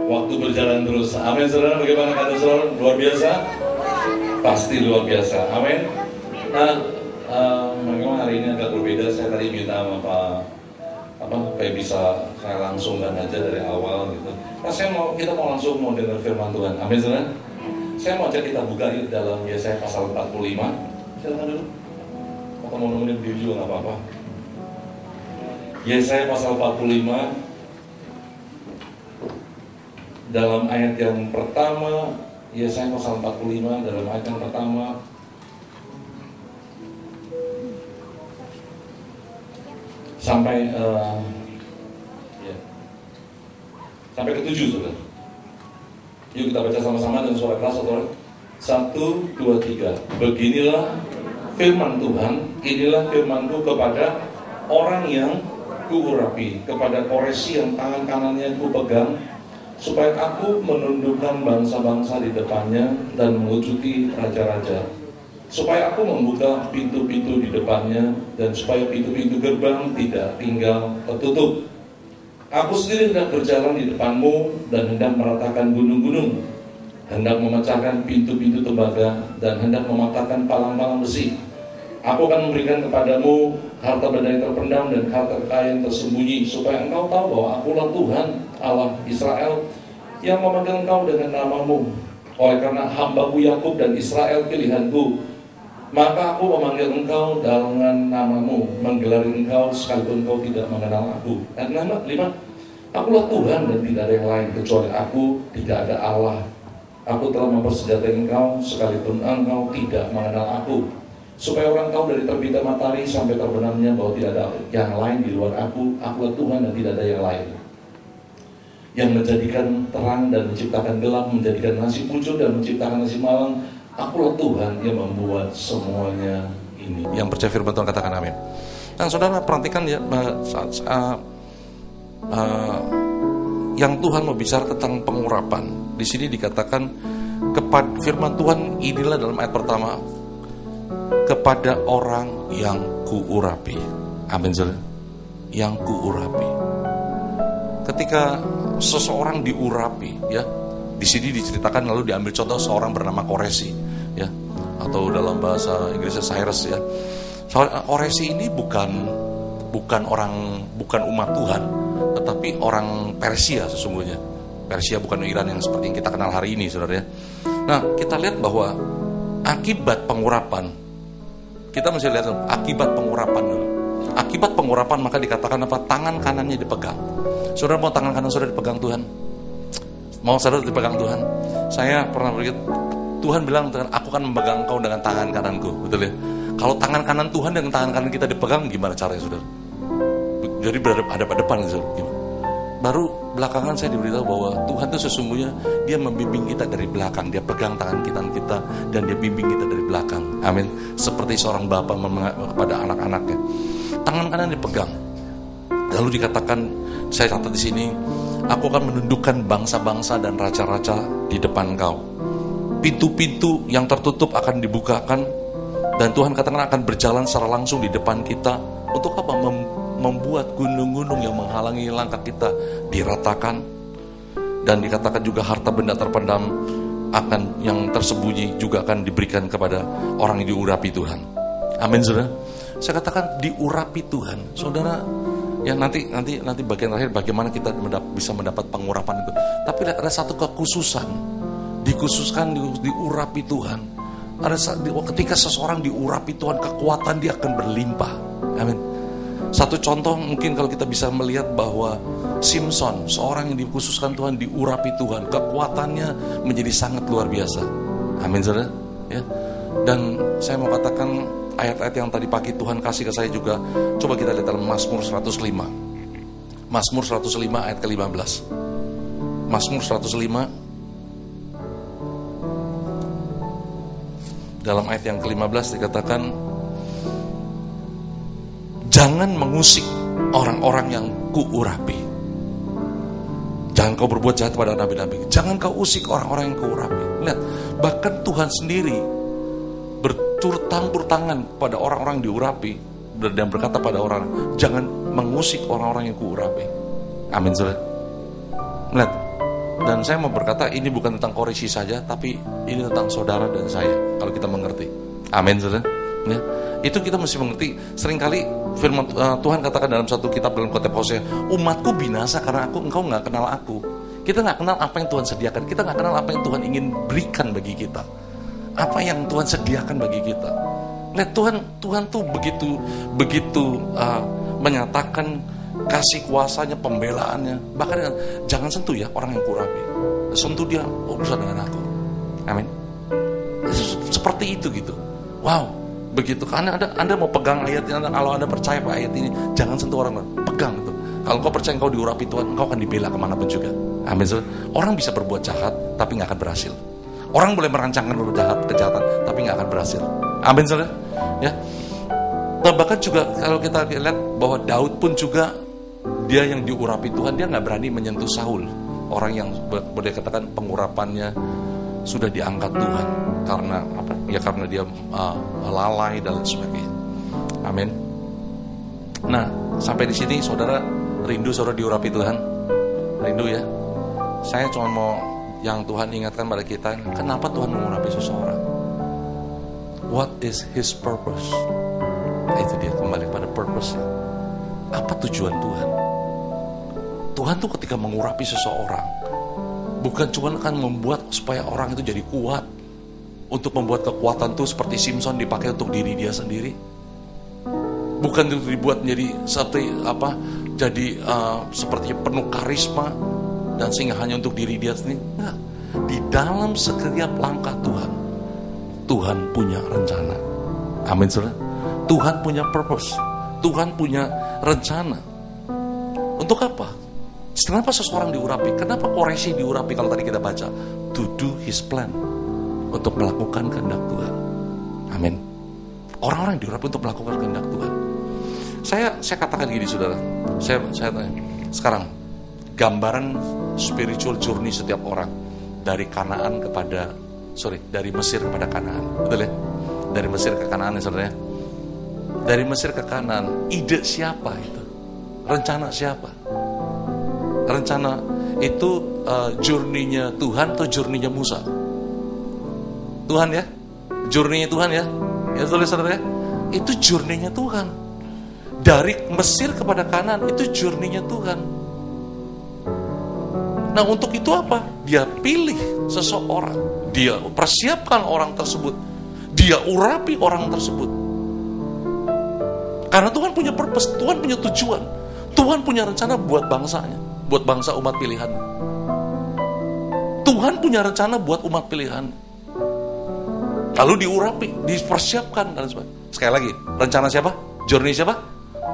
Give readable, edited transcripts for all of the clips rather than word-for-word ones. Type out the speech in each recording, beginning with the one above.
Waktu berjalan terus. Amin, saudara. Bagaimana kata saudara? Luar biasa? Pasti luar biasa. Amin. Nah, memang hari ini agak berbeda. Saya tadi minta sama supaya bisa saya langsungkan aja dari awal gitu. Nah, kita mau langsung mau dengar firman Tuhan. Amin, saudara. Saya mau ajak kita buka dalam Yesaya pasal 45. Silakan dulu. Atau mau nemenin diri juga nggak apa-apa. Yesaya pasal 45. Dalam ayat yang pertama, Yesaya pasal 45 dalam ayat yang pertama sampai sampai ke-7, saudara. Yuk kita baca sama-sama dengan suara keras, saudara. 1, 2, 3. Beginilah firman Tuhan, inilah firman-Ku kepada orang yang kuurapi, kepada Koresi yang tangan kanannya ku pegang, supaya aku menundukkan bangsa-bangsa di depannya dan mengucuti raja-raja, supaya aku membuka pintu-pintu di depannya dan supaya pintu-pintu gerbang tidak tinggal tertutup. Aku sendiri hendak berjalan di depanmu dan hendak meratakan gunung-gunung, hendak memecahkan pintu-pintu tembaga dan hendak mematahkan palang-palang besi. Aku akan memberikan kepadamu harta benda yang terpendam dan harta kekayaan tersembunyi, supaya engkau tahu bahwa akulah Tuhan Allah Israel yang memanggil engkau dengan namamu. Oleh karena hambaku Yakub dan Israel pilihanku, maka aku memanggil engkau dengan namamu, menggelar engkau sekalipun engkau tidak mengenal aku. Dan 5, akulah Tuhan dan tidak ada yang lain, kecuali aku tidak ada Allah. Aku telah mempersenjatai engkau sekalipun engkau tidak mengenal aku, supaya orang tahu dari terbitnya matahari sampai terbenamnya bahwa tidak ada yang lain di luar aku. Akulah Tuhan dan tidak ada yang lain, yang menjadikan terang dan menciptakan gelap, menjadikan nasib muncul dan menciptakan nasib malang. Akulah Tuhan yang membuat semuanya ini. Yang percaya firman Tuhan katakan amin. Nah, saudara perhatikan ya, yang Tuhan mau bicara tentang pengurapan. Di sini dikatakan kepada firman Tuhan inilah dalam ayat pertama, kepada orang yang kuurapi. Amin, saudara. Yang kuurapi. Ketika seseorang diurapi, ya, di sini diceritakan lalu diambil contoh seorang bernama Koresi, ya, atau dalam bahasa Inggrisnya Cyrus, ya. Koresi ini bukan umat Tuhan, tetapi orang Persia sesungguhnya. Persia bukan Iran yang seperti yang kita kenal hari ini, saudara, ya. Nah, kita lihat bahwa akibat pengurapan, kita mesti lihat akibat pengurapan dulu. Akibat pengurapan maka dikatakan apa? Tangan kanannya dipegang. Saudara mau tangan kanan saudara dipegang Tuhan? Mau saudara dipegang Tuhan? Saya pernah berpikir, Tuhan bilang, aku akan memegang kau dengan tangan kananku, betul ya? Kalau tangan kanan Tuhan dengan tangan kanan kita dipegang, gimana caranya, saudara? Jadi berhadapan-hadapan, saudara. Baru belakangan saya diberitahu bahwa Tuhan itu sesungguhnya Dia membimbing kita dari belakang. Dia pegang tangan kita dan Dia bimbing kita dari belakang. Amin. Seperti seorang bapa kepada anak-anaknya. Tangan kanan dipegang. Lalu dikatakan, saya catat di sini, aku akan menundukkan bangsa-bangsa dan raja-raja di depan kau. Pintu-pintu yang tertutup akan dibukakan, dan Tuhan katakan akan berjalan secara langsung di depan kita. Untuk apa? Membuat gunung-gunung yang menghalangi langkah kita diratakan. Dan dikatakan juga harta benda terpendam akan yang tersembunyi juga akan diberikan kepada orang yang diurapi Tuhan. Amin, saudara. Saya katakan diurapi Tuhan, saudara. Ya nanti bagian terakhir bagaimana kita bisa mendapat pengurapan itu. Tapi ada satu kekhususan, dikhususkan diurapi Tuhan. Ketika seseorang diurapi Tuhan, kekuatan dia akan berlimpah. Amin. Satu contoh mungkin kalau kita bisa melihat bahwa Simpson, seorang yang dikhususkan Tuhan, diurapi Tuhan, kekuatannya menjadi sangat luar biasa. Amin, saudara. Ya. Dan saya mau katakan ayat-ayat yang tadi pagi Tuhan kasih ke saya juga. Coba kita lihat dalam Mazmur 105. Mazmur 105 ayat ke-15. Mazmur 105 dalam ayat yang ke-15 dikatakan, jangan mengusik orang-orang yang kuurapi. Jangan kau berbuat jahat pada nabi-nabi. Jangan kau usik orang-orang yang kuurapi. Lihat, bahkan Tuhan sendiri bercampur tangan pada orang-orang diurapi dan berkata pada orang, jangan mengusik orang-orang yang kuurapi. Amin, saudara. Lihat, Dan saya mau berkata, ini bukan tentang Koreshi saja, tapi ini tentang saudara dan saya, kalau kita mengerti. Amin, saudara. Ya. Itu kita mesti mengerti. Seringkali firman Tuhan katakan dalam satu kitab dalam kitab Hosea, umatku binasa karena engkau nggak kenal aku. Kita nggak kenal apa yang Tuhan sediakan. Kita nggak kenal apa yang Tuhan ingin berikan bagi kita. Apa yang Tuhan sediakan bagi kita. Lihat, Tuhan tuh begitu menyatakan kasih kuasanya, pembelaannya. Bahkan jangan sentuh ya orang yang kurapi. Sentuh dia, urusan dengan aku. Amin. Seperti itu gitu. Wow, begitu. Karena Anda mau pegang ayat ini, kalau Anda percaya pada ayat ini, jangan sentuh orang lain. Pegang itu. Kalau kau percaya kau diurapi Tuhan, kau akan dibela kemanapun juga. Amin. Orang bisa berbuat jahat, tapi nggak akan berhasil. Orang boleh merancangkan kejahatan, tapi nggak akan berhasil. Amin, saudara. Ya. Nah, bahkan juga kalau kita lihat bahwa Daud pun juga dia yang diurapi Tuhan, dia nggak berani menyentuh Saul, orang yang boleh katakan pengurapannya sudah diangkat Tuhan karena apa? Ya karena dia lalai dan sebagainya. Amin. Nah, sampai di sini saudara rindu saudara diurapi Tuhan, rindu ya. Saya cuma mau yang Tuhan ingatkan pada kita, kenapa Tuhan mengurapi seseorang? What is His purpose? Nah, itu dia kembali pada purpose. Apa tujuan Tuhan? Tuhan tuh ketika mengurapi seseorang, bukan cuma akan membuat supaya orang itu jadi kuat, untuk membuat kekuatan tuh seperti Simpson dipakai untuk diri dia sendiri. Bukan untuk dibuat menjadi seperti penuh karisma dan sehingga hanya untuk diri dia sendiri. Nah, di dalam setiap langkah Tuhan punya rencana. Amin, saudara. Tuhan punya purpose. Tuhan punya rencana. Untuk apa? Kenapa seseorang diurapi? Kenapa Koreshi diurapi kalau tadi kita baca? To do His plan. Untuk melakukan kehendak Tuhan. Amin. Orang-orang diurapi untuk melakukan kehendak Tuhan. Saya katakan gini, saudara. Saya tanya. Sekarang, gambaran spiritual journey setiap orang. Dari Mesir kepada Kanaan. Betul ya? Dari Mesir ke Kanaan ya, saudara. Dari Mesir ke Kanaan, ide siapa itu? Rencana siapa? Rencana itu journey-nya Tuhan atau journey-nya Musa? Tuhan ya? Journey-nya Tuhan ya? Ya saudara ya? Itu journey-nya Tuhan. Dari Mesir kepada Kanaan, itu journey-nya Tuhan. Nah, untuk itu apa? Dia pilih seseorang. Dia persiapkan orang tersebut. Dia urapi orang tersebut. Karena Tuhan punya purpose, Tuhan punya tujuan. Tuhan punya rencana buat bangsanya, buat bangsa umat pilihan. Tuhan punya rencana buat umat pilihan. Lalu diurapi, dipersiapkan dan sebagainya. Sekali lagi, rencana siapa? Journey siapa?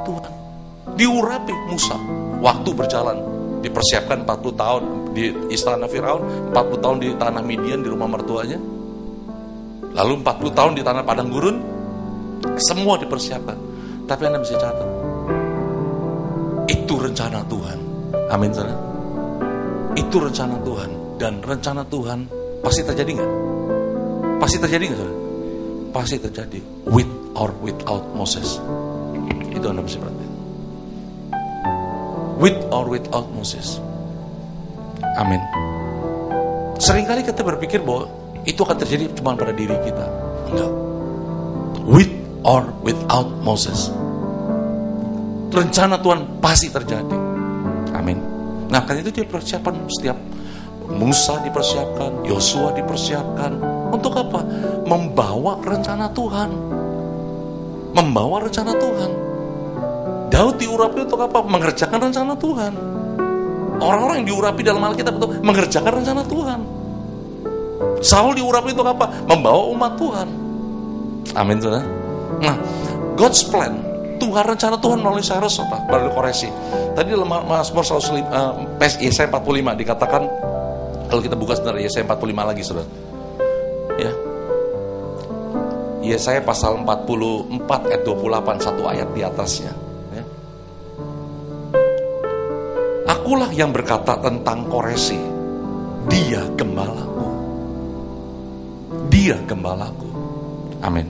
Tuhan. Diurapi Musa. Waktu berjalan, dipersiapkan 40 tahun di istana Firaun, 40 tahun di tanah Midian di rumah mertuanya. Lalu 40 tahun di tanah padang gurun. Semua dipersiapkan. Tapi Anda mesti catat, itu rencana Tuhan. Amin, saudara. Itu rencana Tuhan. Dan rencana Tuhan pasti terjadi nggak? Pasti terjadi nggak, saudara? Pasti terjadi. With or without Moses. Itu Anda mesti perhatikan. With or without Moses. Amin. Seringkali kita berpikir bahwa itu akan terjadi cuma pada diri kita. Enggak. With or without Moses. Rencana Tuhan pasti terjadi. Amin. Nah, kan itu dia persiapan setiap Musa dipersiapkan, Yosua dipersiapkan. Untuk apa? Membawa rencana Tuhan. Membawa rencana Tuhan. Daud diurapi untuk apa? Mengerjakan rencana Tuhan. Orang-orang yang diurapi dalam Alkitab itu mengerjakan rencana Tuhan. Saul diurapi untuk apa? Membawa umat Tuhan. Amin, saudara. Nah, God's plan, Tuhan, rencana Tuhan melalui Cyrus apa? Melalui Koreshi. Tadi dalam Mazmur 105, Yesaya 45 dikatakan, kalau kita buka sebentar Yesaya 45 lagi, saudara. Ya. Yesaya pasal 44 ayat 28, satu ayat di atasnya. Ya. Akulah yang berkata tentang Koreshi, dia gembalaku. Dia gembalaku. Amin.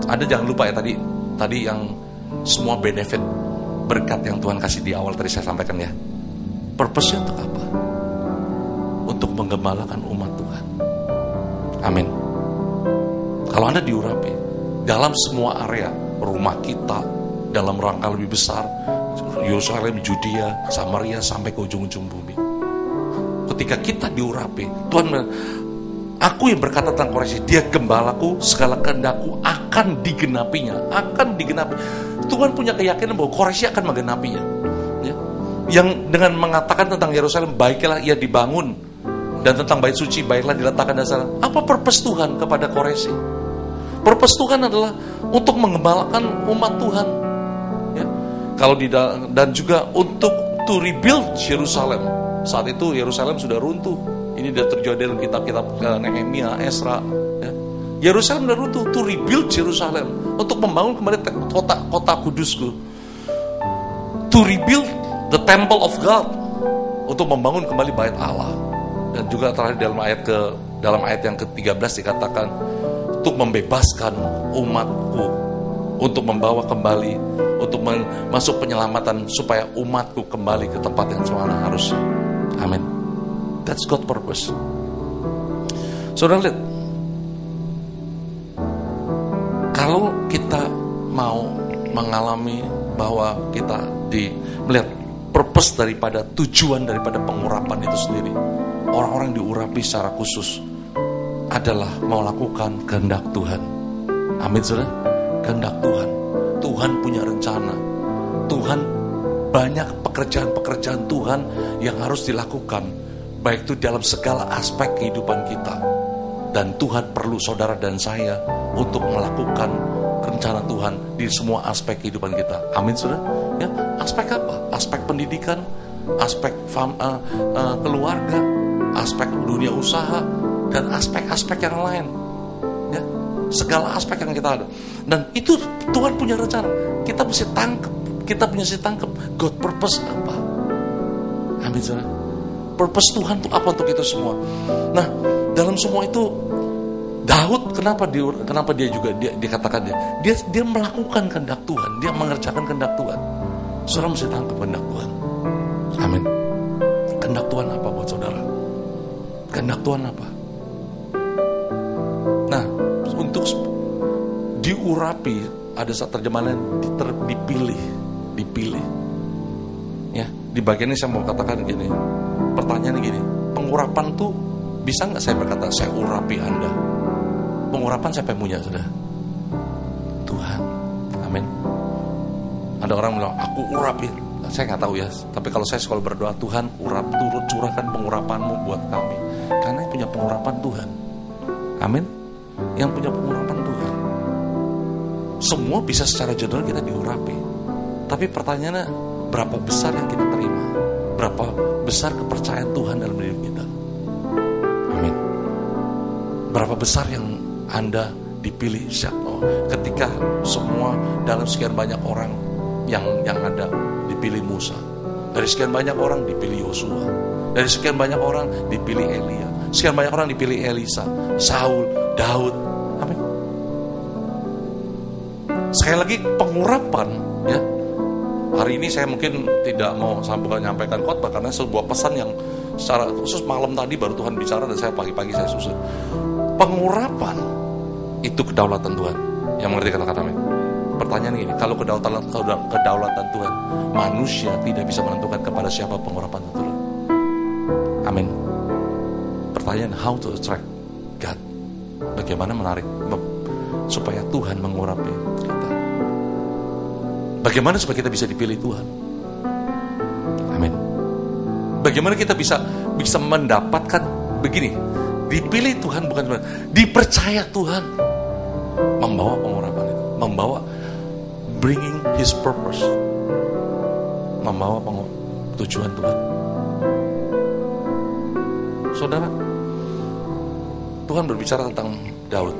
Ada jangan lupa ya tadi yang semua benefit berkat yang Tuhan kasih di awal tadi saya sampaikan ya. Purpose-nya untuk apa? menggembalakan umat Tuhan. Amin. Kalau Anda diurapi dalam semua area, rumah kita, dalam rangka lebih besar, Yerusalem, Judea, Samaria, sampai ke ujung-ujung bumi. Ketika kita diurapi, Tuhan bilang, aku yang berkata tentang Koreshi, dia gembalaku, segala kehendakku akan digenapinya, akan digenapi. Tuhan punya keyakinan bahwa Koreshi akan menggenapinya. Ya. Yang dengan mengatakan tentang Yerusalem, baiklah ia dibangun, dan tentang bait suci, baiklah diletakkan dasar. Apa purpose Tuhan kepada Koreshi? Purpose Tuhan adalah untuk mengembalakan umat Tuhan. Ya. Kalau dan juga untuk to rebuild Yerusalem. Saat itu Yerusalem sudah runtuh. Ini sudah terjadi dalam kitab-kitab Nehemia, Esra. Ya. Yerusalem sudah runtuh, to rebuild Yerusalem, untuk membangun kembali kota kudusku. To rebuild the temple of God, untuk membangun kembali bait Allah. Dan juga terakhir dalam ayat yang ke-13 dikatakan, untuk membebaskan umatku, untuk membawa kembali, untuk masuk penyelamatan supaya umatku kembali ke tempat yang semula harusnya. Amin. That's God's purpose. Saudara lihat, kalau kita mau mengalami bahwa kita melihat purpose daripada tujuan daripada pengurapan itu sendiri, orang-orang diurapi secara khusus adalah melakukan kehendak Tuhan. Amin, saudara. Kehendak Tuhan. Tuhan punya rencana. Tuhan banyak pekerjaan-pekerjaan Tuhan yang harus dilakukan, baik itu dalam segala aspek kehidupan kita. Dan Tuhan perlu saudara dan saya untuk melakukan rencana Tuhan di semua aspek kehidupan kita. Amin, saudara. Ya, aspek apa? Aspek pendidikan, aspek keluarga, aspek dunia usaha, dan aspek-aspek yang lain. Ya, segala aspek yang kita ada. Dan itu Tuhan punya rencana. Kita mesti tangkap. Kita punya tangkap. God purpose apa? Amin, saudara. Purpose Tuhan itu apa untuk itu semua? Nah, dalam semua itu Daud kenapa dia juga dikatakan dia melakukan kehendak Tuhan, dia mengerjakan kehendak Tuhan. Saudara mesti tangkap kehendak Tuhan. Amin. Kehendak Tuhan apa buat saudara? Kehendak Tuhan apa? Nah, untuk diurapi ada satu terjemahan dipilih. Ya, di bagian ini saya mau katakan gini. Pertanyaannya gini, pengurapan tuh bisa nggak saya berkata saya urapi Anda? Pengurapan siapa yang punya, saudara? Tuhan. Amin. Ada orang bilang, aku urapi. Saya nggak tahu ya. Tapi kalau saya selalu berdoa, Tuhan turut curahkan pengurapan-Mu buat kami. Karena yang punya pengurapan Tuhan. Amin. Yang punya pengurapan Tuhan. Semua bisa secara general kita diurapi. Tapi pertanyaannya, berapa besar yang kita terima? Berapa besar kepercayaan Tuhan dalam diri kita? Amin. Berapa besar yang Anda dipilih ketika semua dalam sekian banyak orang yang ada dipilih Musa, dari sekian banyak orang dipilih Yosua, dari sekian banyak orang dipilih Elia, sekian banyak orang dipilih Elisa, Saul, Daud. Amin. Sekali lagi pengurapan, ya. Hari ini saya mungkin tidak mau menyampaikan khotbah karena sebuah pesan yang secara khusus malam tadi baru Tuhan bicara dan saya pagi-pagi saya susun. Pengurapan itu kedaulatan Tuhan. Yang mengerti kata-kata amin. Pertanyaan gini, kalau kedaulatan Tuhan, manusia tidak bisa menentukan kepada siapa pengurapan itu turun. Amin. Pertanyaan, how to attract God? Bagaimana menarik supaya Tuhan mengurapi kita? Bagaimana supaya kita bisa dipilih Tuhan? Amin. Bagaimana kita bisa mendapatkan begini? Dipilih Tuhan bukan Tuhan, dipercaya Tuhan membawa pengurapan itu, membawa bringing His purpose, membawa tujuan Tuhan. Saudara, Tuhan berbicara tentang Daud.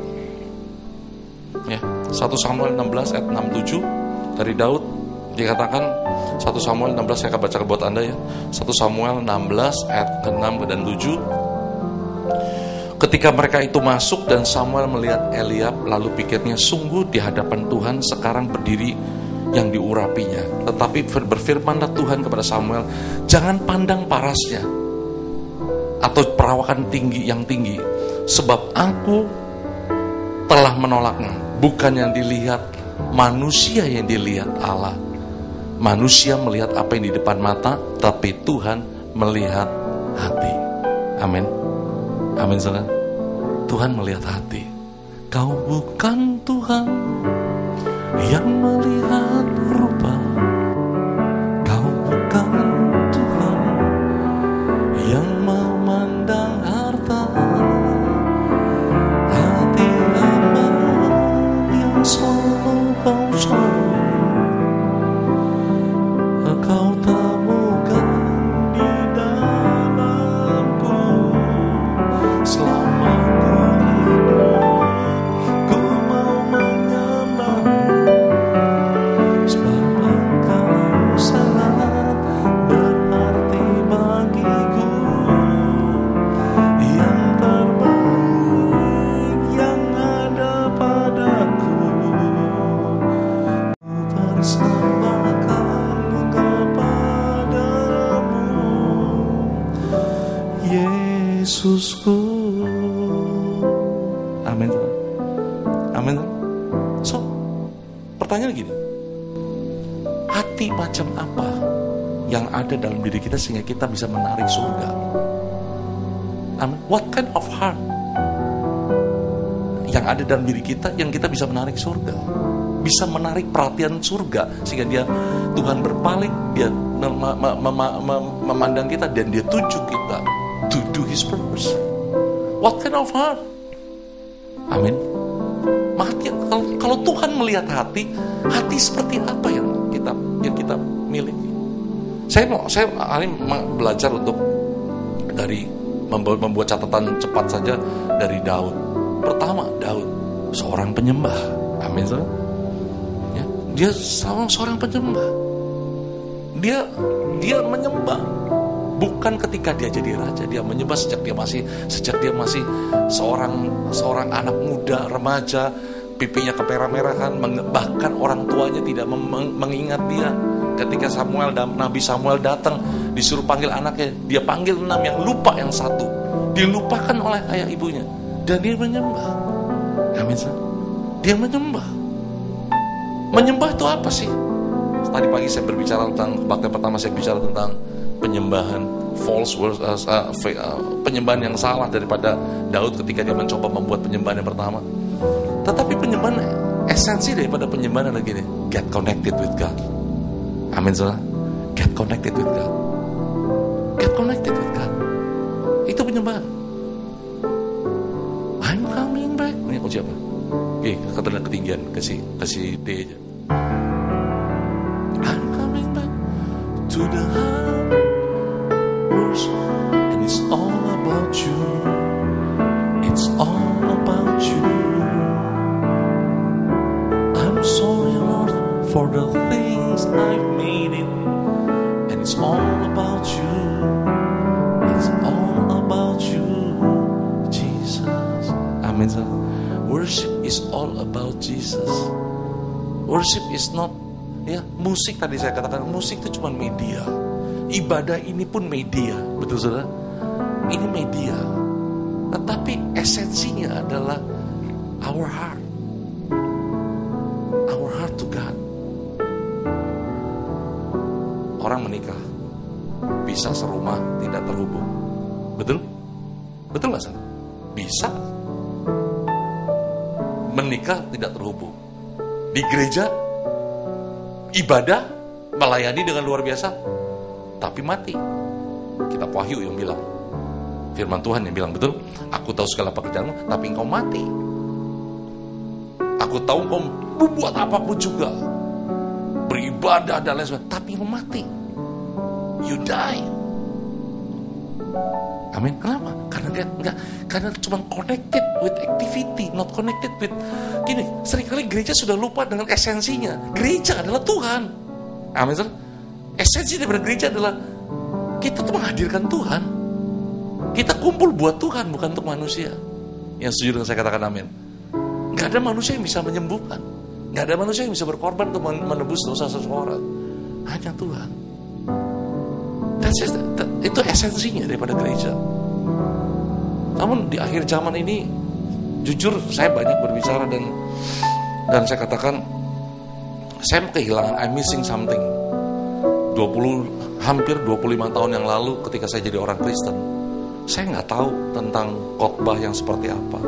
Ya, 1 Samuel 16 ayat 6-7 dari Daud dikatakan. 1 Samuel 16 saya akan baca buat Anda ya. 1 Samuel 16 ayat 6 dan 7. Ketika mereka itu masuk dan Samuel melihat Eliab, lalu pikirnya, sungguh di hadapan Tuhan sekarang berdiri yang diurapinya. Tetapi berfirmanlah Tuhan kepada Samuel, jangan pandang parasnya. atau perawakan tinggi yang tinggi. Sebab aku telah menolaknya. Bukan yang dilihat manusia yang dilihat Allah. Manusia melihat apa yang di depan mata, tapi Tuhan melihat hati. Amin. Amin, saudara. Tuhan melihat hati. Kau bukan Tuhan yang melihat rupa. Kau bukan Tuhan yang memandang harta. Hati hamba yang selalu kau cari. Kau temukan di dalamku. Selama ku hidup, ku mau menyembahmu. Sebab engkau sangat berarti bagiku. Yang terbaik yang ada padaku. Ku persembahkan kepadamu, Yesusku. Amin. Amin. So, pertanyaan gini, hati macam apa yang ada dalam diri kita sehingga kita bisa menarik surga? Amin. What kind of heart yang ada dalam diri kita yang kita bisa menarik surga? Bisa menarik perhatian surga sehingga dia, Tuhan berpaling, dia memandang kita dan dia tuju kita to do His purpose. What kind of heart? Amin. Kalau Tuhan melihat hati seperti apa yang kita miliki? Saya hari ini belajar untuk dari membuat catatan cepat saja dari Daud. Pertama, Daud seorang penyembah. Amin. Ya, dia seorang penyembah. Dia menyembah. Bukan ketika dia jadi raja, dia menyembah sejak dia masih seorang anak muda, remaja, pipinya kemerah-merahan, bahkan orang tuanya tidak mengingat dia. Ketika Nabi Samuel datang, disuruh panggil anaknya, dia panggil 6, yang lupa yang 1. Dilupakan oleh ayah ibunya, dan dia menyembah. Amin. Dia menyembah. Menyembah itu apa sih? Tadi pagi saya berbicara tentang, waktu pertama saya bicara tentang penyembahan false worship, penyembahan yang salah daripada Daud ketika dia mencoba membuat penyembahan yang pertama. Tetapi penyembahan, esensi daripada penyembahan adalah gini: get connected with God. Amin, saudara. Get connected with God. Get connected with God. Itu penyembahan. I'm coming back. Ini kunci apa? Oke, kata ketinggian, kasih D aja. I'm coming back to the heart worship, and it's all about you. It's all about you. I'm sorry, Lord, for the things I've made it, and it's all about you. It's all about you, Jesus. Amen. Worship is all about Jesus. Worship is not, ya, musik tadi saya katakan, musik itu cuma media. Ibadah ini pun media, betul saudara? Ini media. Tetapi esensinya adalah our heart. Our heart to God. Orang menikah bisa serumah tidak terhubung. Betul? Betul gak, saudara? Bisa. Menikah tidak terhubung. Di gereja ibadah melayani dengan luar biasa, tapi mati. Kitab Wahyu yang bilang, firman Tuhan yang bilang, betul, aku tahu segala pekerjaanmu, tapi engkau mati. Aku tahu engkau berbuat apapun juga, beribadah dan lain sebagainya, tapi engkau mati. You die. Amin. Kenapa? Karena cuma connected with activity, not connected with gini. Seringkali gereja sudah lupa dengan esensinya. Gereja adalah Tuhan. Amin. Esensi daripada gereja adalah kita tuh menghadirkan Tuhan. Kita kumpul buat Tuhan, bukan untuk manusia. Yang setuju dengan saya katakan amin. Gak ada manusia yang bisa menyembuhkan. Gak ada manusia yang bisa berkorban untuk menebus dosa seseorang. Hanya Tuhan. Itu esensinya daripada gereja. Namun di akhir zaman ini, jujur saya banyak berbicara dan saya katakan, saya kehilangan, I'm missing something. Hampir 25 tahun yang lalu ketika saya jadi orang Kristen, saya nggak tahu tentang khotbah yang seperti apa.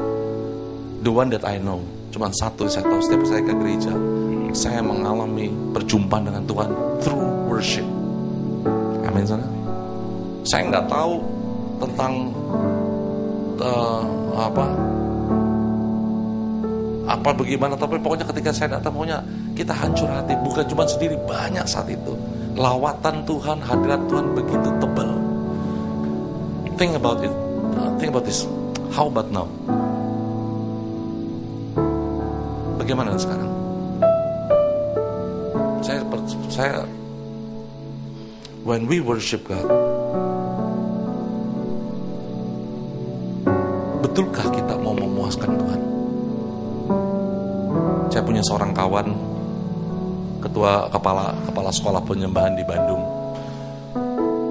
The one that I know, cuma satu saya tahu, setiap saya ke gereja, saya mengalami perjumpaan dengan Tuhan through worship. Amin sana. Saya nggak tahu tentang apa bagaimana, tapi pokoknya ketika saya datang, pokoknya kita hancur hati, bukan cuma sendiri, banyak saat itu. Lawatan Tuhan, hadirat Tuhan begitu tebal. Think about it, think about this. How about now? Bagaimana sekarang? Saya when we worship God, betulkah kita mau memuaskan Tuhan? Saya punya seorang kawan, kepala sekolah penyembahan di Bandung,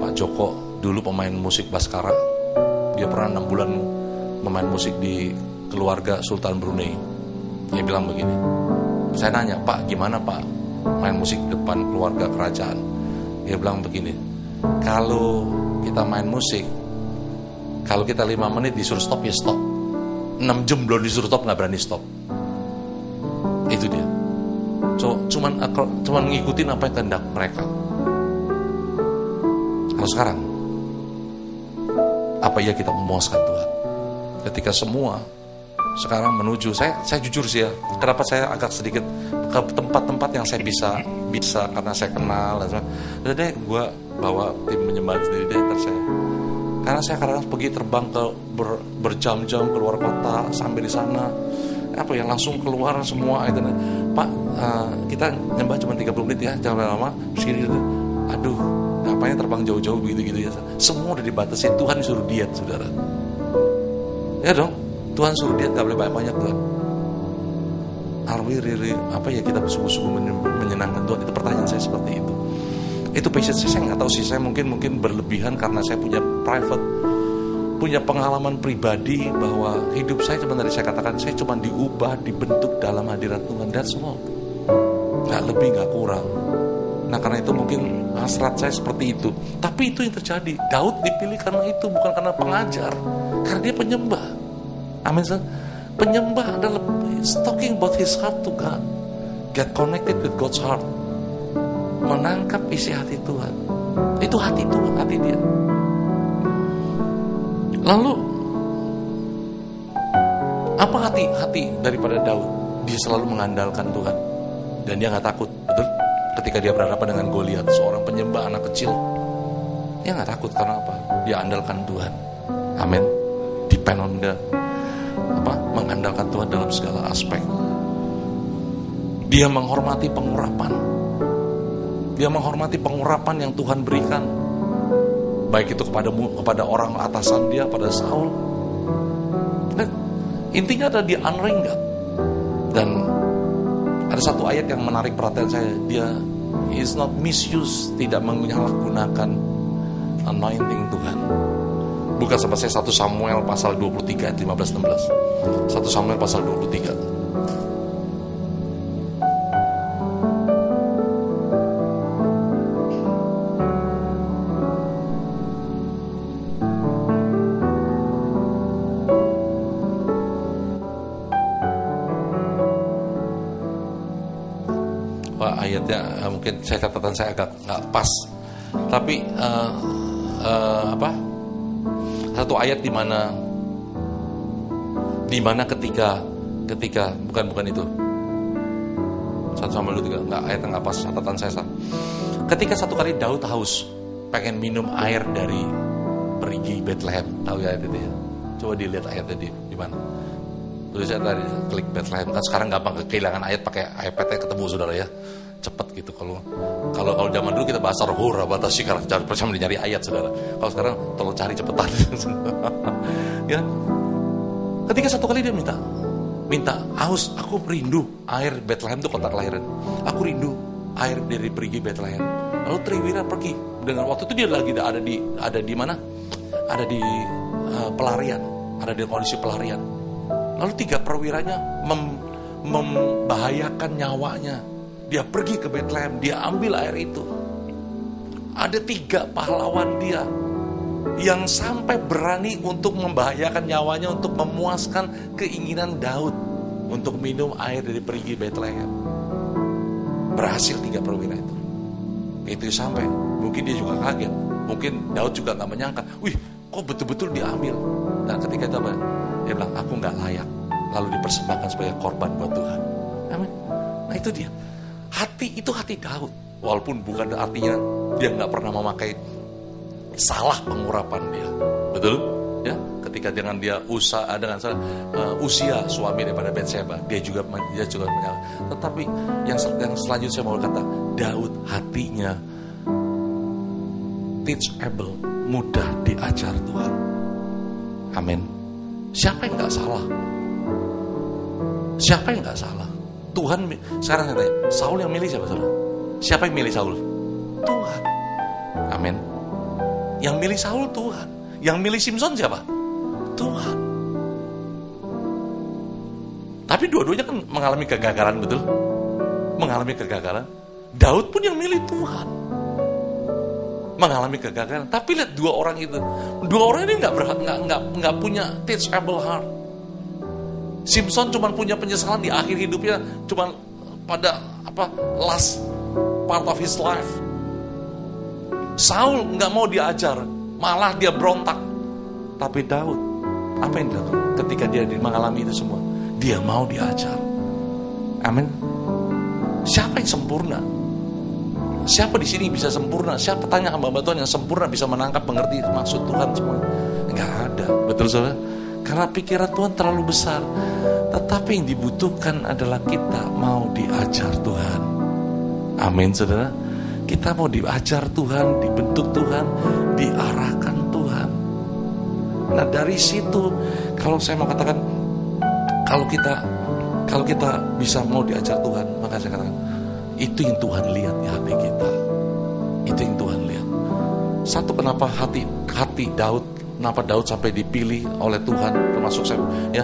Pak Joko, dulu pemain musik Baskara. Dia pernah 6 bulan memain musik di keluarga Sultan Brunei. Dia bilang begini, saya nanya, Pak gimana Pak main musik depan keluarga kerajaan? Dia bilang begini, kalau kita main musik, kalau kita 5 menit disuruh stop ya stop, 6 jam belum disuruh stop gak berani stop. Itu dia. So, cuman ngikutin apa yang kehendak mereka. Kalau sekarang, apa ya kita memuaskan Tuhan? Ketika semua sekarang menuju, saya jujur sih ya, kenapa saya agak sedikit ke tempat-tempat yang saya bisa karena saya kenal. Udah deh, gue bawa tim penyembahan sendiri deh, karena saya kadang pergi terbang ke berjam-jam keluar kota, sampai di sana langsung keluar semua itu. Pak, kita nyembah cuma 30 menit ya, jangan lama. Terus gini, aduh, ngapain terbang jauh-jauh begitu-gitu ya. Semua udah dibatasi, Tuhan suruh diet, saudara. Ya dong, Tuhan suruh diet, gak boleh banyak-banyak Tuhan. Are we really, kita sungguh-sungguh menyenangkan Tuhan? Itu pertanyaan saya seperti itu. Itu passion saya nggak tahu sih, saya mungkin berlebihan karena saya punya pengalaman pribadi bahwa hidup saya cuma, dari saya katakan, saya cuma diubah, dibentuk dalam hadirat Tuhan. That's all. Gak lebih, gak kurang. Nah karena itu mungkin hasrat saya seperti itu. Tapi itu yang terjadi. Daud dipilih karena itu, bukan karena pengajar. Karena dia penyembah. Amin. Penyembah adalah talking about his heart to God. Get connected with God's heart. Menangkap isi hati Tuhan. Itu hati Tuhan, hati dia. Lalu apa hati daripada Daud? Dia selalu mengandalkan Tuhan dan dia nggak takut. Betul? Ketika dia berhadapan dengan Goliat, seorang penyembah anak kecil, dia nggak takut karena apa? Dia andalkan Tuhan. Amin. Depend on God. Mengandalkan Tuhan dalam segala aspek. Dia menghormati pengurapan. Dia menghormati pengurapan yang Tuhan berikan. Baik itu kepada orang atasan dia, pada Saul. Dan intinya ada dia honoring God. Dan ada satu ayat yang menarik perhatian saya. Dia is not misuse, tidak menyalahgunakan anointing Tuhan. Bukan seperti 1 Samuel pasal 23 ayat 15-16. 1 Samuel pasal 23. Ayatnya mungkin catatan saya agak nggak pas, tapi satu ayat di mana ketika bukan itu 1 Samuel 23, nggak, ayatnya nggak pas, catatan saya salah. Ketika satu kali Daud haus, pengen minum air dari perigi Bethlehem, tahu ya ayat itu ya? Coba dilihat ayatnya di mana. Terus saya tadi klik Bethlehem, kan sekarang gampang kehilangan ayat pakai iPad-nya ketemu saudara ya. Cepet gitu. Kalau zaman dulu kita bahasa rohur, batasi kalau cari percaya nyari ayat saudara. Kalau sekarang tolong cari cepetan. Ya. Ketika satu kali dia minta haus, aku rindu air Bethlehem, itu kota kelahiran. Aku rindu air dari perigi Bethlehem. Lalu Triwira pergi dengan waktu itu dia lagi ada di mana? Ada di pelarian, ada di kondisi pelarian. Lalu 3 perwiranya membahayakan nyawanya. Dia pergi ke Bethlehem, dia ambil air itu. Ada 3 pahlawan dia yang sampai berani untuk membahayakan nyawanya untuk memuaskan keinginan Daud untuk minum air dari perigi Bethlehem. Berhasil 3 perwira itu. Itu sampai, mungkin dia juga kaget. Mungkin Daud juga gak menyangka, wih kok betul-betul diambil. Dan ketika itu apa? Dia bilang, aku gak layak. Lalu dipersembahkan sebagai korban buat Tuhan. Amin. Nah itu dia. Hati itu hati Daud. Walaupun bukan artinya dia gak pernah memakai salah pengurapan dia. Betul? Ya, ketika dengan dia Usia suami daripada Batseba, dia juga menyala. Tetapi yang selanjutnya saya mau kata, Daud hatinya teachable, mudah diajar Tuhan. Amin. Siapa yang nggak salah? Siapa yang nggak salah? Tuhan. Sekarang saya tanya, Saul yang milih siapa? Siapa yang milih Saul? Tuhan. Amin. Yang milih Saul Tuhan. Yang milih Simson siapa? Tuhan. Tapi dua-duanya kan mengalami kegagalan, betul? Mengalami kegagalan. Daud pun yang milih Tuhan. Mengalami kegagalan. Tapi lihat 2 orang itu. 2 orang ini nggak punya teachable heart. Simson cuma punya penyesalan di akhir hidupnya, cuma pada last part of his life. Saul nggak mau diajar, malah dia berontak. Tapi Daud, apa yang dilakukan ketika dia mengalami itu semua? Dia mau diajar. Amin. Siapa yang sempurna? Siapa di sini bisa sempurna? Siapa tanya hamba Tuhan yang sempurna bisa menangkap, mengerti maksud Tuhan semua? Enggak ada, betul saudara? Karena pikiran Tuhan terlalu besar. Tetapi yang dibutuhkan adalah kita mau diajar Tuhan. Amin saudara. Kita mau diajar Tuhan, dibentuk Tuhan, diarahkan Tuhan. Nah dari situ, kalau saya mau katakan, kalau kita bisa mau diajar Tuhan, maka saya katakan, itu yang Tuhan lihat di hati kita. Itu yang Tuhan lihat. Satu, kenapa hati Daud, kenapa Daud sampai dipilih oleh Tuhan, termasuk saya, ya.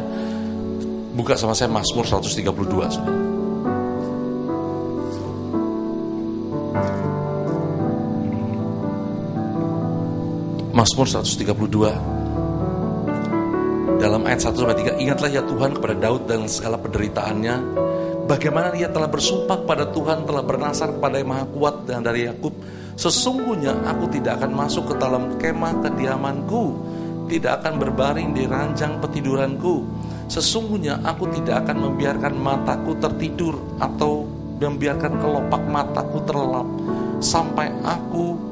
Buka sama saya Mazmur 132, saudara. Mazmur 132 dalam ayat 1-3, ingatlah ya Tuhan kepada Daud dan segala penderitaannya, bagaimana ia telah bersumpah pada Tuhan, telah bernasar kepada yang Maha Kuat dan dari Yakub, sesungguhnya aku tidak akan masuk ke dalam kemah kediamanku, tidak akan berbaring di ranjang petiduranku, sesungguhnya aku tidak akan membiarkan mataku tertidur atau membiarkan kelopak mataku terlelap sampai aku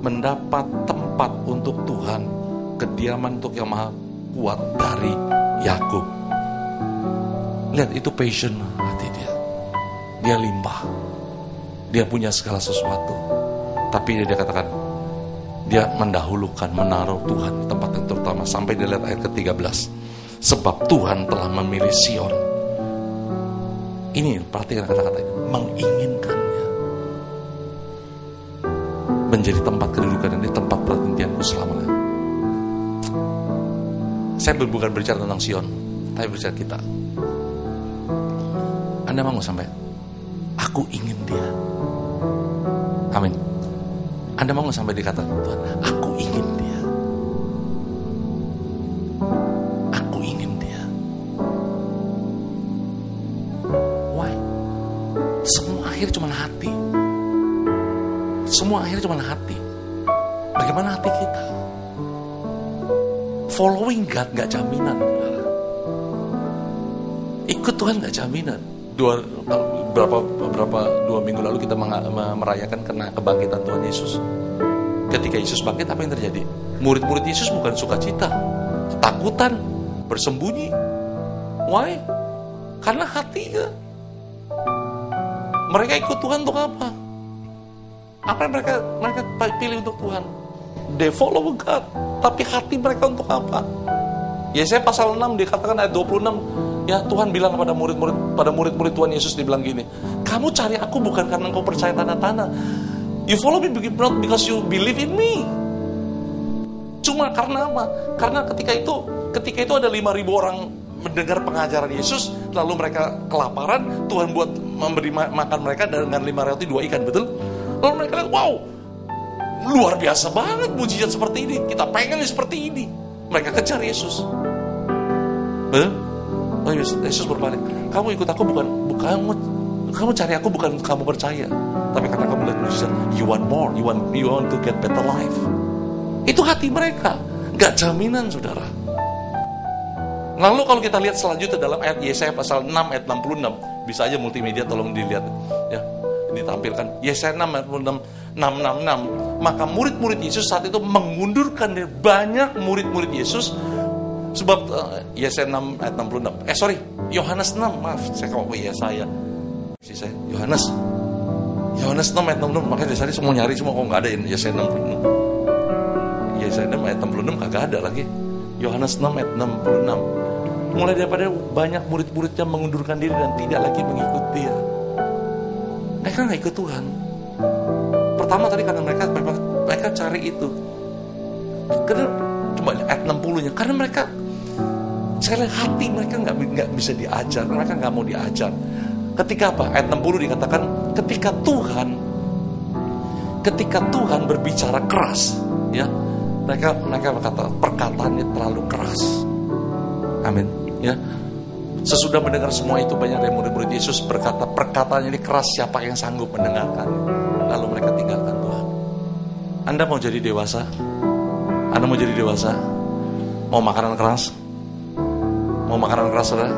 mendapat tempat untuk Tuhan, kediaman untuk yang Maha Kuat dari Yakub. Lihat, itu passion hati dia. Dia limpah. Dia punya segala sesuatu. Tapi dia katakan, dia mendahulukan, menaruh Tuhan di tempat yang terutama. Sampai dia lihat ayat ke-13. Sebab Tuhan telah memilih Sion. Ini, perhatikan kata-kata ini. Menginginkannya menjadi tempat kedudukan ini, tempat perhentianku selamanya. Saya bukan berbicara tentang Sion, tapi berbicara kita. Anda mau sampai, aku ingin dia. Amin. Anda mau sampai dikatakan Tuhan, aku ingin dia. Aku ingin dia. Why? Semua akhir cuma hati. Semua akhirnya cuma hati. Bagaimana hati kita? Following God gak jaminan. Ikut Tuhan gak jaminan. Dua minggu lalu kita merayakan kena kebangkitan Tuhan Yesus. Ketika Yesus bangkit, apa yang terjadi? Murid-murid Yesus bukan sukacita, ketakutan, bersembunyi. Why? Karena hatinya. Mereka ikut Tuhan untuk apa? Apa yang mereka pilih untuk Tuhan? They follow God. Tapi hati mereka untuk apa? Yesaya pasal 6 dikatakan ayat 26, ya Tuhan bilang pada murid-murid Tuhan Yesus, dibilang gini, kamu cari aku bukan karena engkau percaya, tanda-tanda. You follow me not because you believe in me. Cuma karena apa? Karena ketika itu ada 5.000 orang mendengar pengajaran Yesus, lalu mereka kelaparan, Tuhan buat memberi makan mereka dengan 5 roti 2 ikan, betul? Lalu mereka lihat, wow, luar biasa banget mujizat seperti ini, kita pengen seperti ini. Mereka kejar Yesus. Betul? Oh, Yesus berbalik, kamu ikut aku bukan kamu cari aku bukan kamu percaya, tapi karena kamu lihat mujizat. You want more, you want to get better life. Itu hati mereka, gak jaminan, saudara. Lalu kalau kita lihat selanjutnya dalam ayat Yesaya pasal 6 ayat 66, bisa aja multimedia tolong dilihat ya, ditampilkan Yesaya 6 ayat 666. Maka murid-murid Yesus saat itu mengundurkan diri, banyak murid-murid Yesus, sebab Yesaya 6 ayat 66. Yohanes 6, maaf, saya kok Yesaya. Yohanes 6 ayat 66, makanya dari tadi semua nyari semua kok enggak ada Yesaya 66. Yesaya 6 ayat 66 kagak ada lagi. Yohanes 6 ayat 66. Mulai daripada banyak murid-muridnya mengundurkan diri dan tidak lagi mengikut dia. Mereka nggak ikut Tuhan. Pertama tadi karena mereka cari itu. Karena coba ayat 60-nya, karena mereka sekali hati mereka nggak bisa diajar, mereka nggak mau diajar. Ketika apa? Ayat 60 dikatakan ketika Tuhan berbicara keras, ya mereka berkata perkataannya terlalu keras. Amin. Ya, sesudah mendengar semua itu, banyak dari murid-murid Yesus berkata, perkataannya ini keras, siapa yang sanggup mendengarkan? Lalu mereka tinggalkan Tuhan. Anda mau jadi dewasa? Anda mau jadi dewasa? Mau makanan keras? Mau makanan keras, saudara?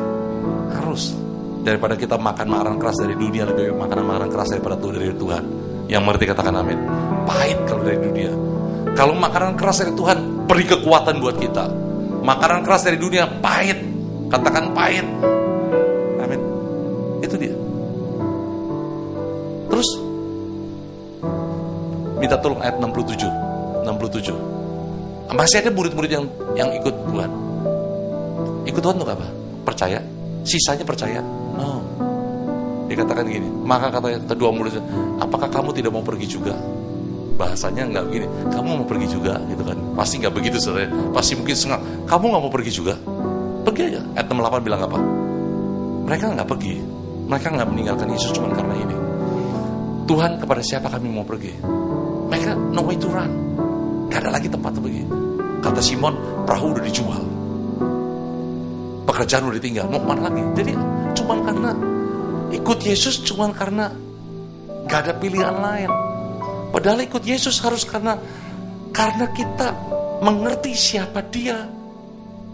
Harus. Daripada kita makan makanan keras dari dunia, lebih baik makanan keras daripada dari Tuhan. Yang mengerti katakan amin. Pahit kalau dari dunia. Kalau makanan keras dari Tuhan, beri kekuatan buat kita. Makanan keras dari dunia, pahit. Katakan pahit. Amin. Itu dia. Terus minta tolong ayat 67. Masih ada murid-murid yang ikut Tuhan. Ikut Tuhan untuk apa? Percaya. Sisanya percaya. No. Dikatakan gini. Maka kata kedua muridnya, apakah kamu tidak mau pergi juga? Bahasanya nggak begini. Kamu mau pergi juga, gitu kan? Pasti nggak begitu, saudara. Pasti mungkin senang. Kamu nggak mau pergi juga? Pergi aja. Ayat 68 bilang apa? Mereka nggak pergi. Mereka nggak meninggalkan Yesus cuma karena ini. Tuhan, kepada siapa kami mau pergi? Mereka no way to run. Gak ada lagi tempat pergi. Kata Simon, perahu udah dijual, pekerjaan udah ditinggal, mau kemana lagi? Jadi cuma karena ikut Yesus, cuma karena gak ada pilihan lain. Padahal ikut Yesus harus karena kita mengerti siapa Dia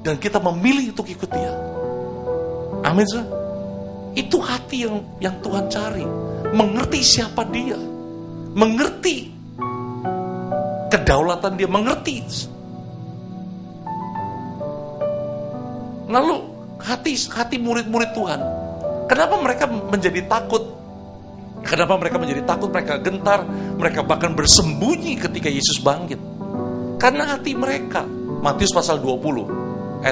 dan kita memilih untuk ikut Dia. Amin, saudara. Itu hati yang Tuhan cari. Mengerti siapa Dia, mengerti kedaulatan Dia, mengerti. Lalu hati murid-murid Tuhan, kenapa mereka menjadi takut? Kenapa mereka menjadi takut? Mereka gentar, mereka bahkan bersembunyi ketika Yesus bangkit. Karena hati mereka. Matius pasal 20,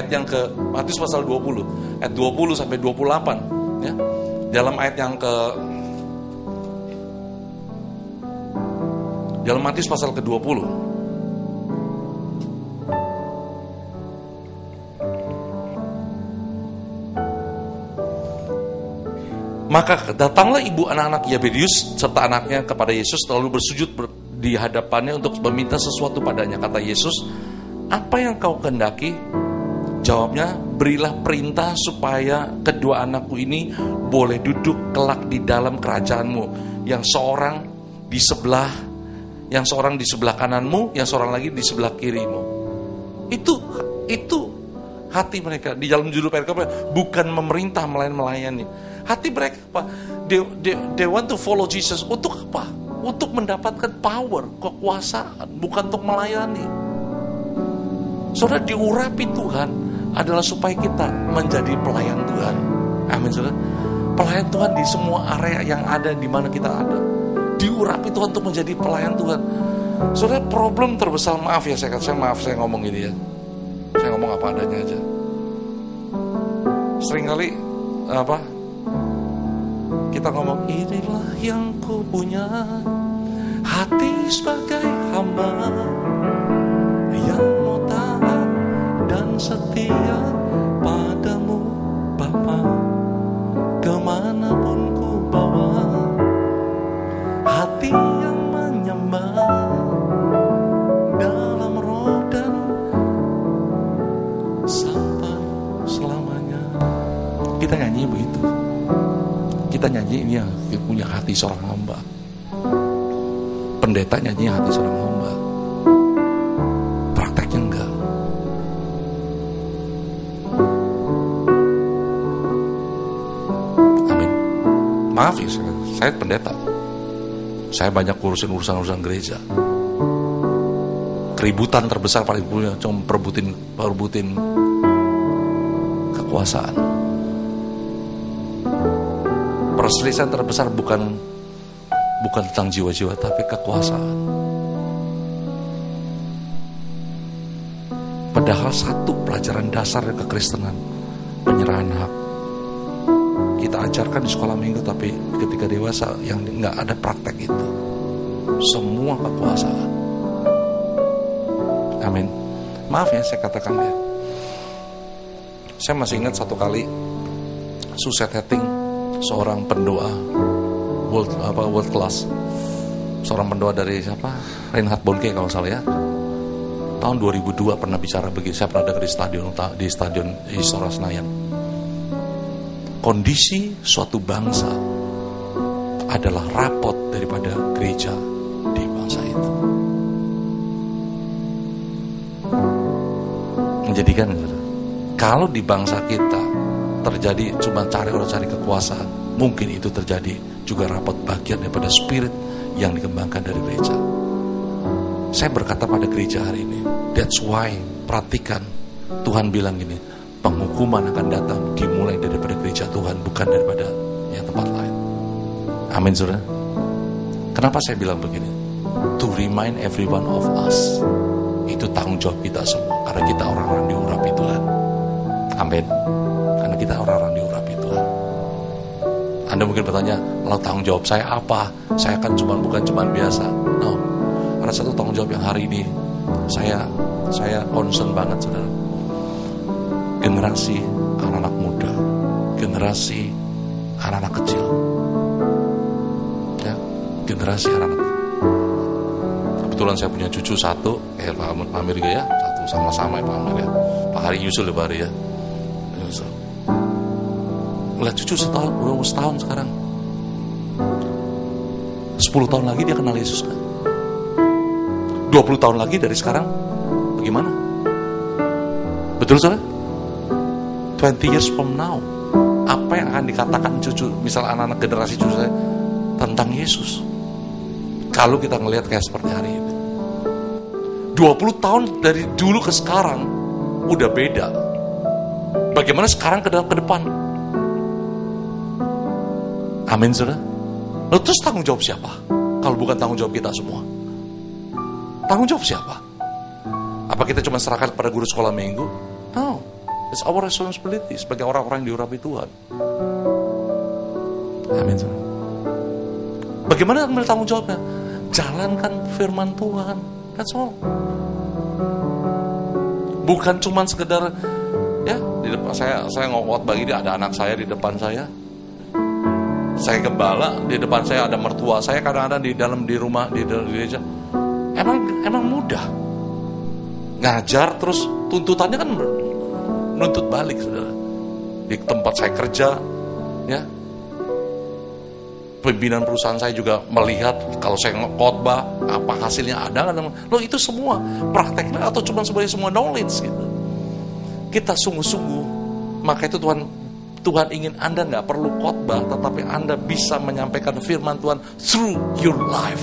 Matius pasal 20, ayat 20 sampai 28, ya. Dalam ayat yang dalam Matius pasal ke-20. Maka datanglah ibu anak-anak Yabedius serta anaknya kepada Yesus, lalu bersujud di hadapannya untuk meminta sesuatu padanya. Kata Yesus, apa yang kau kehendaki? Jawabnya, berilah perintah supaya kedua anakku ini boleh duduk kelak di dalam kerajaanmu, yang seorang di sebelah kananmu, yang seorang lagi di sebelah kirimu. Itu hati mereka. Di dalam judul perikop, bukan memerintah melainkan melayani. Hati mereka apa? They want to follow Jesus. Untuk apa? Untuk mendapatkan power, kekuasaan, bukan untuk melayani. Saudara, diurapi Tuhan adalah supaya kita menjadi pelayan Tuhan. Amin, saudara. Pelayan Tuhan di semua area yang ada di mana kita ada. Diurapi Tuhan untuk menjadi pelayan Tuhan. Saudara, problem terbesar, maaf ya saya ngomong gini ya. Saya ngomong apa adanya aja. Seringkali kita ngomong, inilah yang ku punya, hati sebagai hamba yang mau setia padamu Bapa, kemanapun ku bawa, hati yang menyembah dalam roh dan sampai selamanya. Kita nyanyi begitu. Kita nyanyi ini yang punya hati seorang hamba. Pendeta nyanyi hati seorang hamba. Prakteknya enggak. Amin. Maaf ya, saya pendeta. Saya banyak urusan-urusan gereja. Keributan terbesar paling punya cuma perebutin kekuasaan. Perselisihan terbesar bukan tentang jiwa-jiwa, tapi kekuasaan. Padahal satu pelajaran dasar dari kekristenan, penyerahan hak. Kita ajarkan di sekolah minggu, tapi ketika dewasa yang nggak ada praktek itu. Semua kekuasaan. Amin. Maaf ya saya katakan ya. Saya masih ingat satu kali Suset Hetting, seorang pendoa world class, seorang pendoa dari siapa? Reinhard Bonnke kalau salah ya. Tahun 2002 pernah bicara begitu. Saya pernah dengar di stadion Istora Senayan. Kondisi suatu bangsa adalah rapot daripada gereja di bangsa itu. Menjadikan kalau di bangsa kita terjadi cuma cari kekuasaan, mungkin itu terjadi juga rapot bagian daripada spirit yang dikembangkan dari gereja. Saya berkata pada gereja hari ini, that's why, perhatikan, Tuhan bilang gini, penghukuman akan datang dimulai daripada gereja Tuhan, bukan daripada yang tempat lain. Amin, saudara. Kenapa saya bilang begini? To remind every one of us, itu tanggung jawab kita semua, karena kita orang-orang diurapi Tuhan. Amin. Karena kita orang-orang diurapi Tuhan. Anda mungkin bertanya, lalu tanggung jawab saya apa? Saya kan bukan cuma biasa. No. Ada satu tanggung jawab yang hari ini saya concern banget, saudara. Generasi anak-anak muda, generasi anak-anak kecil, ya, generasi anak-anak. Kebetulan saya punya cucu satu, kayak Pak Amir juga ya, satu sama-sama ya Pak Amir ya, Pak Hari Yusul ya Pak Hari ya. Lihat cucu udah setahun sekarang, 10 tahun lagi dia kenal Yesus kan, 20 tahun lagi dari sekarang, bagaimana? Betul saudara? 20 years from now, apa yang akan dikatakan cucu, misal anak-anak generasi cucu saya tentang Yesus? Kalau kita ngelihat kayak seperti hari ini, 20 tahun dari dulu ke sekarang udah beda. Bagaimana sekarang ke depan? Amin, saudara. Lalu terus tanggung jawab siapa? Kalau bukan tanggung jawab kita semua, tanggung jawab siapa? Apa kita cuma serahkan kepada guru sekolah minggu? No. It's our responsibility sebagai orang-orang yang diurapi Tuhan. Amin. Bagaimana ambil tanggung jawabnya? Jalankan firman Tuhan. That's all. Bukan cuma sekedar ya di depan saya ngomong bagi dia, ada anak saya di depan saya. Saya gembala, di depan saya ada mertua saya, kadang-kadang di rumah di gereja. Emang mudah. Ngajar terus tuntutannya kan nuntut balik, saudara. Di tempat saya kerja, ya, pimpinan perusahaan saya juga melihat kalau saya khotbah apa hasilnya ada nggak? Loh itu semua prakteknya atau cuma sebagai semua knowledge gitu? Kita sungguh-sungguh, maka itu Tuhan ingin Anda nggak perlu khotbah, tetapi Anda bisa menyampaikan firman Tuhan through your life.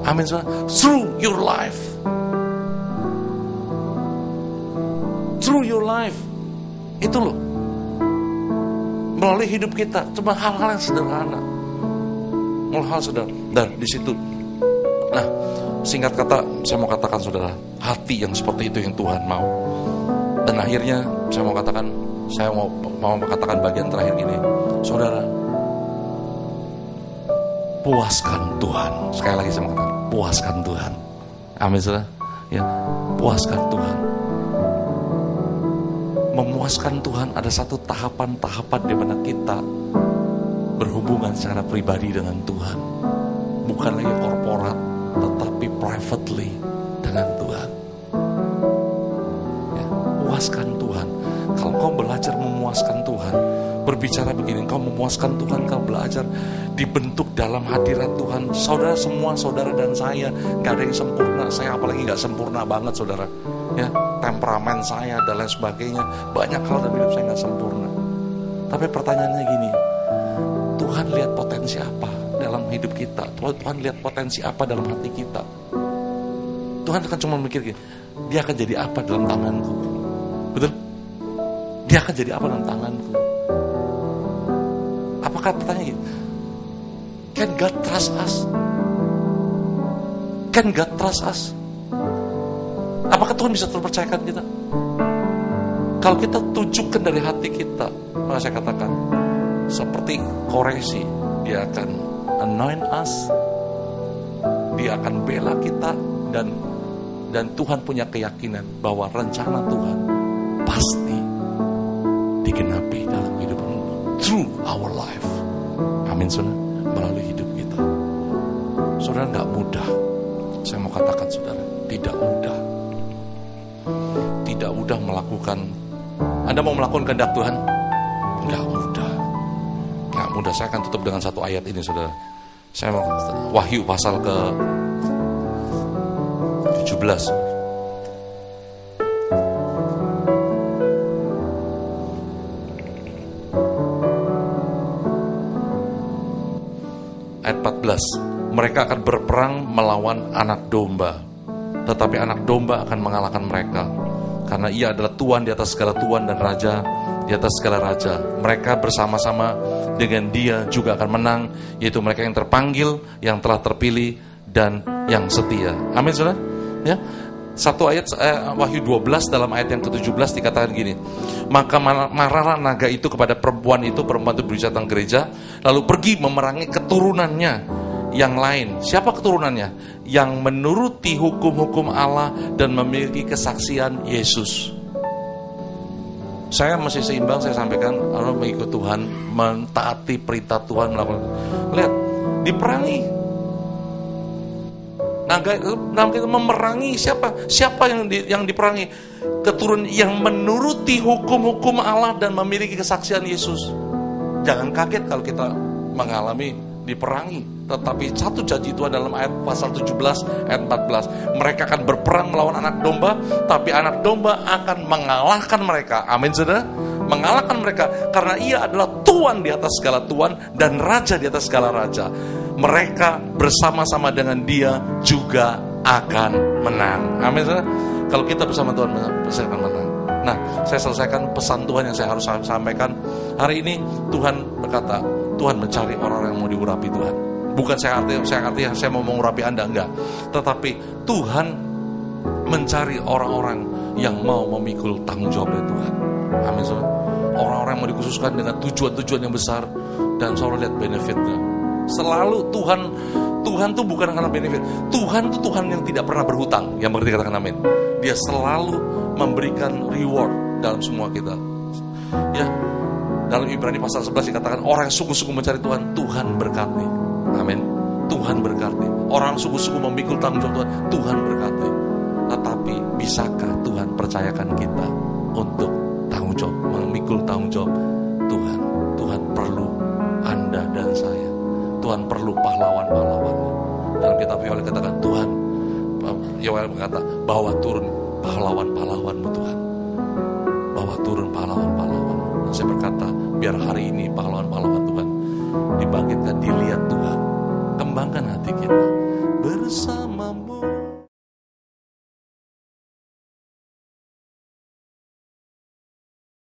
Amin, saudara. Through your life. Through your life. Itu loh. Melalui hidup kita, cuma hal-hal yang sederhana. Hal-hal sederhana. Dan di situ. Nah, singkat kata, saya mau katakan saudara, hati yang seperti itu yang Tuhan mau. Dan akhirnya saya mau katakan bagian terakhir ini, saudara, puaskan Tuhan. Sekali lagi saya mau katakan, puaskan Tuhan. Amin, saudara. Ya, puaskan Tuhan. memuaskan Tuhan ada satu tahapan-tahapan di mana kita berhubungan secara pribadi dengan Tuhan. Bukan lagi korporat, tetapi privately dengan Tuhan. Ya, puaskan Tuhan. Kalau kau belajar memuaskan Tuhan, berbicara begini, kau memuaskan Tuhan, kau belajar dibentuk dalam hadirat Tuhan. Saudara semua, saudara dan saya, gak ada yang sempurna. Saya apalagi gak sempurna banget, saudara. Ya, temperamen saya dan lain sebagainya, banyak hal dalam hidup saya gak sempurna. Tapi pertanyaannya gini, Tuhan lihat potensi apa dalam hidup kita? Tuhan lihat potensi apa dalam hati kita? Tuhan akan cuma mikir gini, dia akan jadi apa dalam tanganku? Betul? Dia akan jadi apa dalam tanganku? Apakah pertanyaan gini, can God trust us? Can God trust us? Apakah Tuhan bisa terpercayakan kita? Kalau kita tunjukkan dari hati kita, maka saya katakan seperti Koresi, dia akan anoint us, dia akan bela kita, dan Tuhan punya keyakinan bahwa rencana Tuhan pasti digenapi dalam hidup ini through our life. Amin, saudara, melalui hidup kita. Saudara, gak mudah. Saya mau katakan, saudara, tidak mudah. Tidak mudah melakukan. Anda mau melakukan kehendak Tuhan? Gak mudah. Gak mudah. Saya akan tutup dengan satu ayat ini, saudara. Saya mau Wahyu pasal ke 17. Ayat 14. Mereka akan berperang melawan anak domba, tetapi anak domba akan mengalahkan mereka, karena ia adalah Tuhan di atas segala Tuhan dan Raja di atas segala Raja. Mereka bersama-sama dengan dia juga akan menang, yaitu mereka yang terpanggil, yang telah terpilih, dan yang setia. Amin, saudara. Ya, satu ayat Wahyu 12 dalam ayat yang ke-17 dikatakan gini, maka marahlah naga itu kepada perempuan itu berbicara tentang gereja, lalu pergi memerangi keturunannya yang lain. Siapa keturunannya? Yang menuruti hukum-hukum Allah dan memiliki kesaksian Yesus. Saya masih seimbang, saya sampaikan, orang mengikut Tuhan, mentaati perintah Tuhan, melakukan. Lihat, diperangi. Naga itu memerangi siapa? Siapa yang diperangi? Keturunan yang menuruti hukum-hukum Allah dan memiliki kesaksian Yesus. Jangan kaget kalau kita mengalami diperangi. Tetapi satu janji Tuhan dalam ayat pasal 17 ayat 14, mereka akan berperang melawan anak domba, tapi anak domba akan mengalahkan mereka. Amin, saudara. Mengalahkan mereka karena ia adalah Tuhan di atas segala Tuhan dan Raja di atas segala Raja. Mereka bersama-sama dengan dia juga akan menang. Amin, saudara. Kalau kita bersama Tuhan, pasti akan menang. Nah, saya selesaikan pesan Tuhan yang saya harus sampaikan. Hari ini Tuhan berkata, Tuhan mencari orang-orang yang mau diurapi Tuhan. Bukan saya artinya saya mau mengurapi Anda, enggak. Tetapi Tuhan mencari orang-orang yang mau memikul tanggung jawab dari Tuhan. Amin, saudara. Orang-orang yang mau dikhususkan dengan tujuan-tujuan yang besar, dan saudara lihat benefitnya. Selalu Tuhan tuh bukan karena benefit. Tuhan tuh Tuhan yang tidak pernah berhutang. Yang mengerti katakan amin. Dia selalu memberikan reward dalam semua kita. Ya, dalam Ibrani pasal 11 dikatakan orang yang sungguh-sungguh mencari Tuhan, Tuhan berkati. Amin. Tuhan berkati. Orang sungguh-sungguh memikul tanggung jawab Tuhan, Tuhan berkati. Tetapi bisakah Tuhan percayakan kita untuk tanggung jawab, memikul tanggung jawab Tuhan? Tuhan perlu Anda dan saya. Tuhan perlu pahlawan-pahlawannya. Dalam kitab Yoel katakan, Tuhan, Yoel berkata, bawa turun pahlawan-pahlawanmu Tuhan. Bawa turun pahlawan-pahlawanmu. Dan saya berkata, biar hari ini pahlawan-pahlawan Tuhan dibangkitkan, dilihat Tuhan. Kembangkan hati kita bersama